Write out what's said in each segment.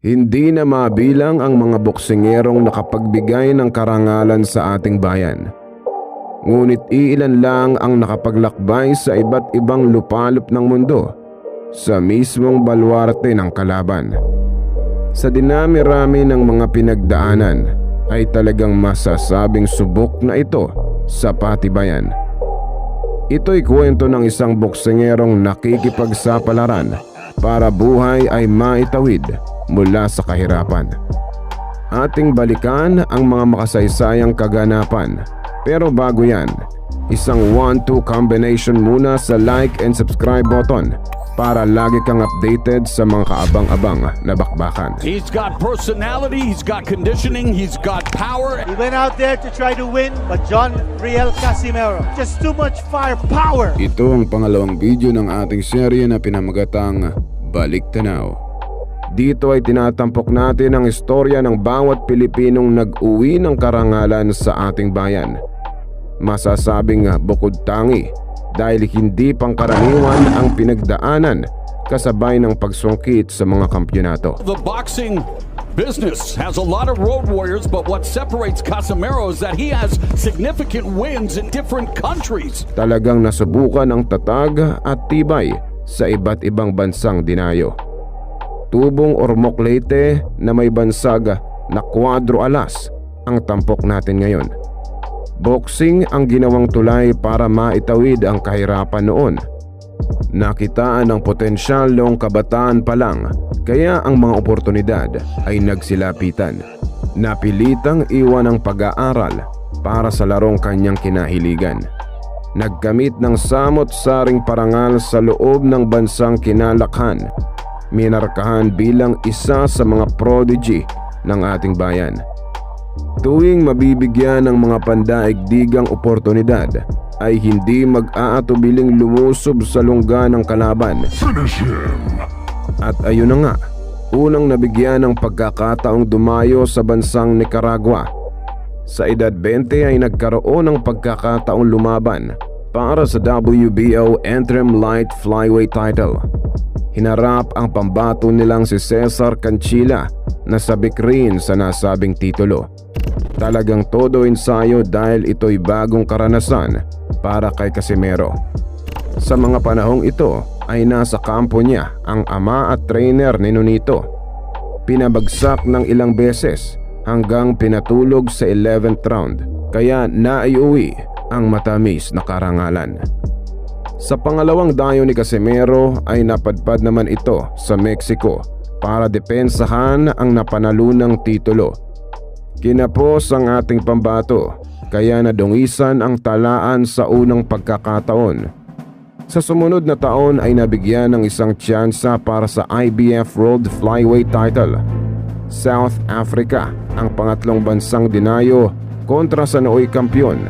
Hindi na mabilang ang mga boksingerong nakapagbigay ng karangalan sa ating bayan. Ngunit iilan lang ang nakapaglakbay sa iba't ibang lupalop ng mundo sa mismong baluarte ng kalaban. Sa dinami-rami ng mga pinagdaanan ay talagang masasabing subok na ito sa patibayan. Ito'y kwento ng isang boksingerong nakikipagsapalaran para buhay ay maitawid mula sa kahirapan. Ating balikan ang mga makasaysayang kaganapan. Pero bago yan, isang 1-2 combination muna sa like and subscribe button para lagi kang updated sa mga kaabang-abang na bakbakan. He's got personality, he's got conditioning, he's got power. He went out there to try to win, but John Riel Casimero, just too much firepower. Ito ang pangalawang video ng ating serye na pinamagatang Balik Tanaw. Dito ay tinatampok natin ang istorya ng bawat Pilipinong nag-uwi ng karangalan sa ating bayan. Masasabing bukod tangi dahil hindi pangkaraniwan ang pinagdaanan kasabay ng pagsungkit sa mga kampyonato. The boxing business has a lot of road warriors, but what separates Casimero is that he has significant wins in different countries. Talagang nasubukan ang tatag at tibay sa iba't ibang bansang dinayo. Tubong Ormoc Leyte na may bansag na kwadro alas ang tampok natin ngayon. Boxing ang ginawang tulay para maitawid ang kahirapan noon. Nakitaan ang potensyal noong kabataan pa lang, kaya ang mga oportunidad ay nagsilapitan. Napilitang iwan ang pag-aaral para sa larong kanyang kinahiligan. Nagkamit ng samot-saring parangal sa loob ng bansang kinalakhan. Minarkahan bilang isa sa mga prodigy ng ating bayan. Tuwing mabibigyan ng mga pandaigdigang oportunidad ay hindi mag-aatubiling lumusob sa lungga ng kalaban. At ayun na nga, unang nabigyan ng pagkakataong dumayo sa bansang Nicaragua. Sa edad 20 ay nagkaroon ng pagkakataong lumaban para sa WBO Interim Light Flyweight title. Hinarap ang pambato nilang si Cesar Canchilla na sabik rin sa nasabing titulo. Talagang todo ensayo dahil ito'y bagong karanasan para kay Casimero. Sa mga panahong ito ay nasa kampo niya ang ama at trainer ni Nonito. Pinabagsak ng ilang beses hanggang pinatulog sa 11th round, kaya naiuwi ang matamis na karangalan. Sa pangalawang dayo ni Casimero ay napadpad naman ito sa Mexico para depensahan ang napanalunang titulo. Kinapos ang ating pambato kaya nadungisan ang talaan sa unang pagkakataon. Sa sumunod na taon ay nabigyan ng isang tsansa para sa IBF World Flyweight title. South Africa ang pangatlong bansang dinayo kontra sa nooy kampyon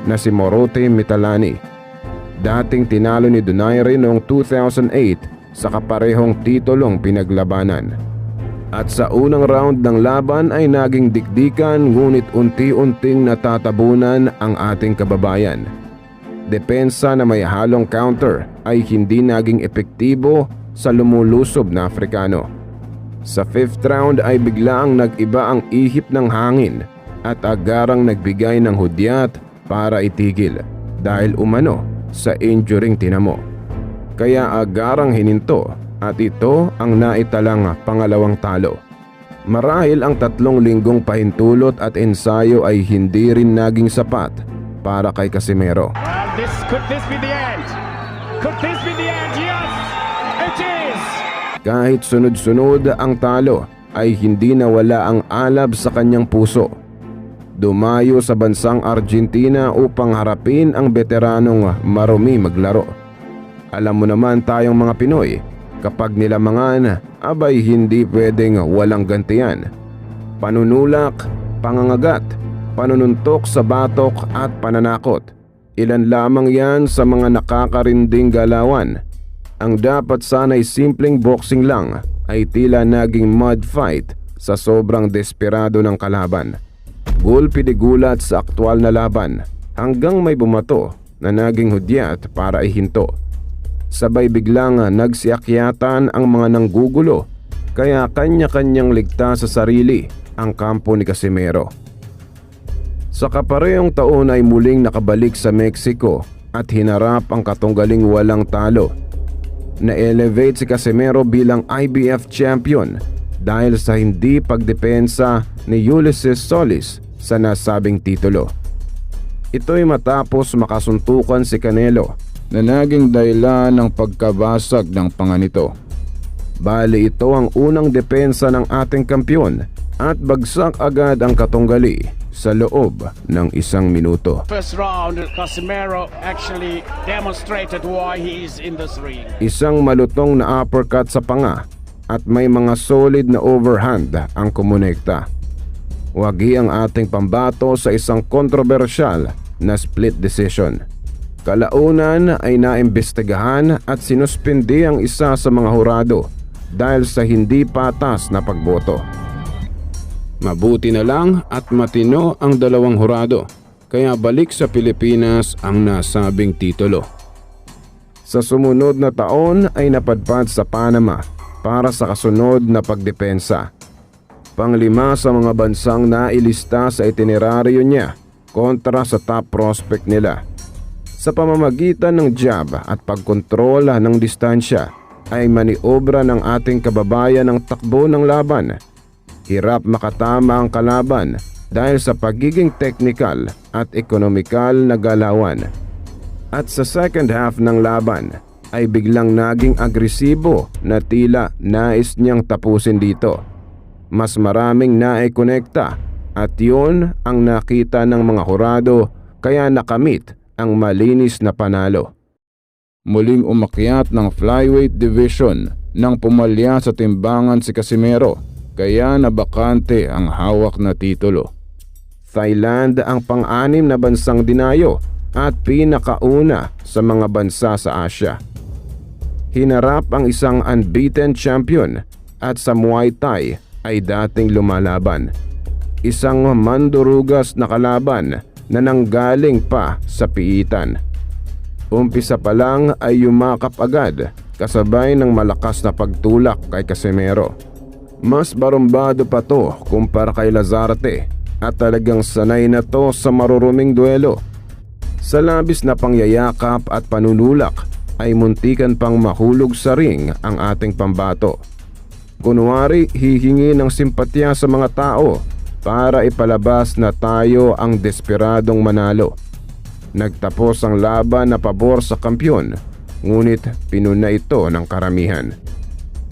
na si Morote Mitalani. Dating tinalo ni Donaire noong 2008 sa kaparehong titulong pinaglabanan. At sa unang round ng laban ay naging dikdikan, ngunit unti-unting natatabunan ang ating kababayan. Depensa na may halong counter ay hindi naging epektibo sa lumulusob na Afrikano. Sa 5th round ay biglaang nag-iba ang ihip ng hangin at agarang nagbigay ng hudyat para itigil dahil umano sa injuring tinamo. Kaya agarang hininto at ito ang naitalang pangalawang talo. Marahil ang 3 linggong pahintulot at ensayo ay hindi rin naging sapat para kay Casimero. Could this be the end? Could this be the end? Yes, it is! Kahit sunod-sunod ang talo ay hindi nawala ang alab sa kanyang puso. Dumayo sa bansang Argentina upang harapin ang veteranong marumi maglaro. Alam mo naman tayong mga Pinoy, kapag nilamangan, abay hindi pwedeng walang gantian. Panunulak, pangangagat, panununtok sa batok at pananakot. Ilan lamang yan sa mga nakakarinding galawan. Ang dapat sana'y simpleng boxing lang ay tila naging mud fight sa sobrang desperado ng kalaban. Gulpi de gulat sa aktwal na laban hanggang may bumato na naging hudyat para ihinto. Sabay biglang nagsiakyatan ang mga nanggugulo kaya kanya-kanyang ligtas sa sarili ang kampo ni Casimero. Sa kaparehong taon ay muling nakabalik sa Mexico at hinarap ang katunggaling walang talo. Na-elevate si Casimero bilang IBF champion dahil sa hindi pagdepensa ni Ulysses Solis sa nasabing titulo. Ito'y matapos makasuntukan si Canelo na naging dahilan ng pagkabasag ng panga nito. Bali ito ang unang depensa ng ating kampiyon at bagsak agad ang katunggali sa loob ng 1 minuto. First round, Casimero actually demonstrated why he is in this ring. Isang malutong na uppercut sa panga at may mga solid na overhand ang kumonekta. Wagi ang ating pambato sa isang kontrobersyal na split decision. Kalaunan ay naimbestigahan at sinuspindi ang isa sa mga hurado dahil sa hindi patas na pagboto. Mabuti na lang at matino ang dalawang hurado, kaya balik sa Pilipinas ang nasabing titulo. Sa sumunod na taon ay napadpad sa Panama para sa kasunod na pagdepensa. Panglima sa mga bansang nailista sa itineraryo niya kontra sa top prospect nila. Sa pamamagitan ng jab at pagkontrola ng distansya ay maniobra ng ating kababayan ang takbo ng laban. Hirap makatama ang kalaban dahil sa pagiging technical at ekonomikal na galawan. At sa second half ng laban ay biglang naging agresibo na tila nais niyang tapusin dito. Mas maraming naikonekta at yun ang nakita ng mga hurado kaya nakamit ang malinis na panalo. Muling umakyat ng flyweight division nang pumalya sa timbangan si Casimero kaya nabakante ang hawak na titulo. Thailand ang pang-anim na bansang dinayo at pinakauna sa mga bansa sa Asia. Hinarap ang isang unbeaten champion at sa Muay Thai ay dating lumalaban. Isang mandurugas na kalaban na nanggaling pa sa piitan. Umpisa pa lang ay yumakap agad kasabay ng malakas na pagtulak kay Casimero. Mas barumbado pa to kumpara kay Lazarte at talagang sanay na to sa maruruming duelo. Sa labis na pangyayakap at panunulak ay muntikan pang mahulog sa ring ang ating pambato. Kunwari hihingi ng simpatya sa mga tao para ipalabas na tayo ang desperadong manalo. Nagtapos ang laban na pabor sa kampiyon, ngunit pinuna ito ng karamihan.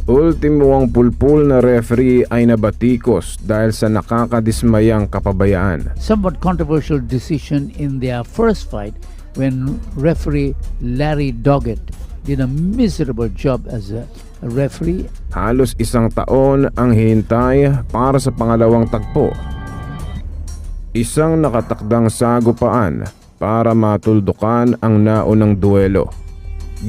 Ultimo ang pulpul na referee ay nabatikos dahil sa nakakadismayang kapabayaan. Somewhat controversial decision in their first fight when referee Larry Doggett did a miserable job as a referee. Halos 1 taon ang hintay para sa pangalawang tagpo. Isang nakatakdang sagupaan para matuldukan ang naunang duelo.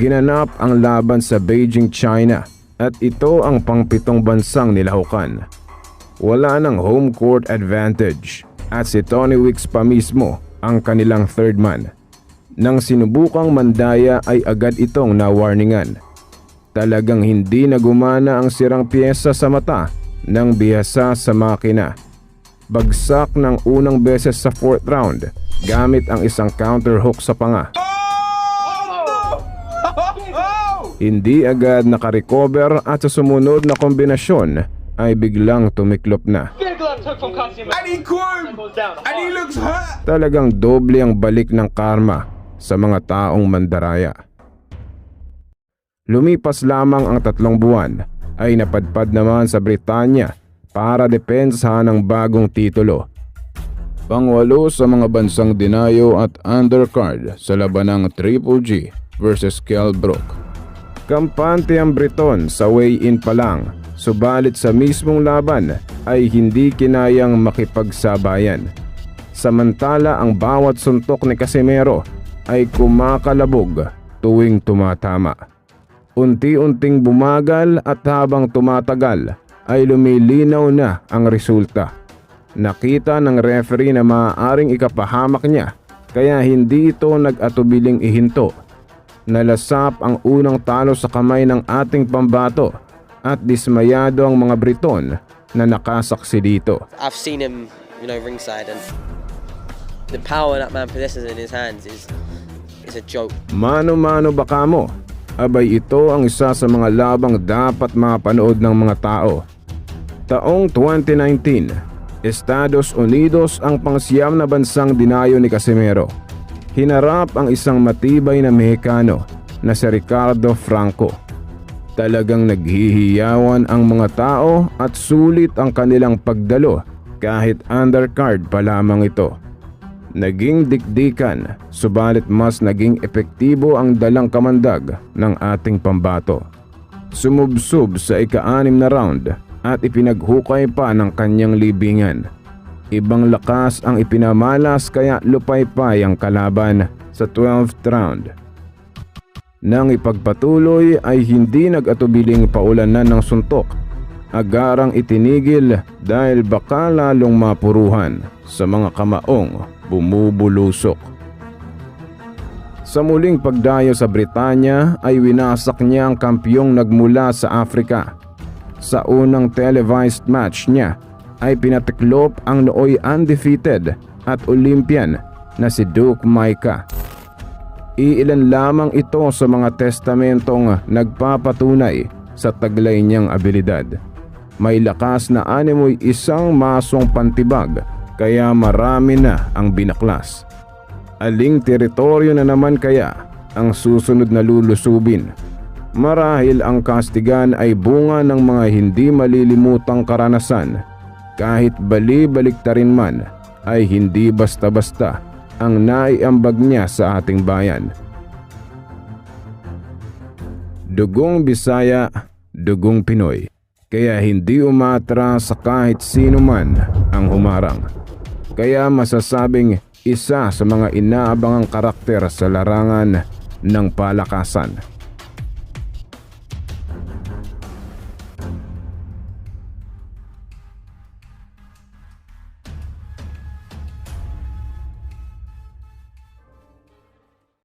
Ginanap ang laban sa Beijing, China at ito ang pang-7 bansang nilahukan. Wala nang home court advantage at si Tony Weeks pa mismo ang kanilang third man. Nang sinubukang mandaya ay agad itong nawarningan. Talagang hindi na gumana ang sirang piyesa sa mata ng bihasa sa makina. Bagsak ng unang beses sa 4th round gamit ang isang counter hook sa panga. Hindi agad nakarecover at sa sumunod na kombinasyon ay biglang tumiklop na. Talagang doble ang balik ng karma sa mga taong mandaraya. Lumipas lamang ang 3 buwan ay napadpad naman sa Britanya para depensahan ang bagong titulo. Pang-8 sa mga bansang dinayo at undercard sa labanang Triple G versus Kell Brook. Kampante ang Briton sa weigh-in pa lang, subalit sa mismong laban ay hindi kinayang makipagsabayan. Samantala ang bawat suntok ni Casimero ay kumakalabog tuwing tumatama. Unti-unting bumagal at habang tumatagal ay lumilinaw na ang resulta. Nakita ng referee na maaaring ikapahamak niya kaya hindi ito nag-atubiling ihinto. Nalasap ang unang talo sa kamay ng ating pambato at dismayado ang mga Briton na nakasaksi dito. I've seen him, ringside, and the power that man possesses in his hands is a joke. Mano-mano ba kamo? Abay, ito ang isa sa mga labang dapat mapanood ng mga tao. Taong 2019, Estados Unidos ang pangsiyam na bansang dinayo ni Casimero. Hinarap ang isang matibay na Mexicano na si Ricardo Franco. Talagang naghihiyawan ang mga tao at sulit ang kanilang pagdalo kahit undercard pa lamang ito. Naging dikdikan, subalit mas naging epektibo ang dalang kamandag ng ating pambato. Sumubsob sa ika-6 na round at ipinaghukay pa ng kanyang libingan. Ibang lakas ang ipinamalas kaya lupay-pay ang kalaban sa 12th round. Nang ipagpatuloy ay hindi nag-atubiling paulanan ng suntok. Agarang itinigil dahil baka lalong mapuruhan sa mga kamaong bumubulusok. Sa muling pagdayo sa Britanya ay winasak niya ang kampyong nagmula sa Afrika. Sa unang televised match niya ay pinatiklop ang nooy undefeated at Olympian na si Duke Maika. Iilan lamang ito sa mga testamentong nagpapatunay sa taglay niyang abilidad. May lakas na animoy isang masong pantibag kaya marami na ang binaklas. Aling teritoryo na naman kaya ang susunod na lulusubin? Marahil ang kastigan ay bunga ng mga hindi malilimutang karanasan. Kahit bali-baliktarin man ay hindi basta-basta ang naiambag niya sa ating bayan. Dugong Bisaya, dugong Pinoy. Kaya hindi umatras sa kahit sino man ang humarang. Kaya masasabing isa sa mga inaabangang karakter sa larangan ng palakasan.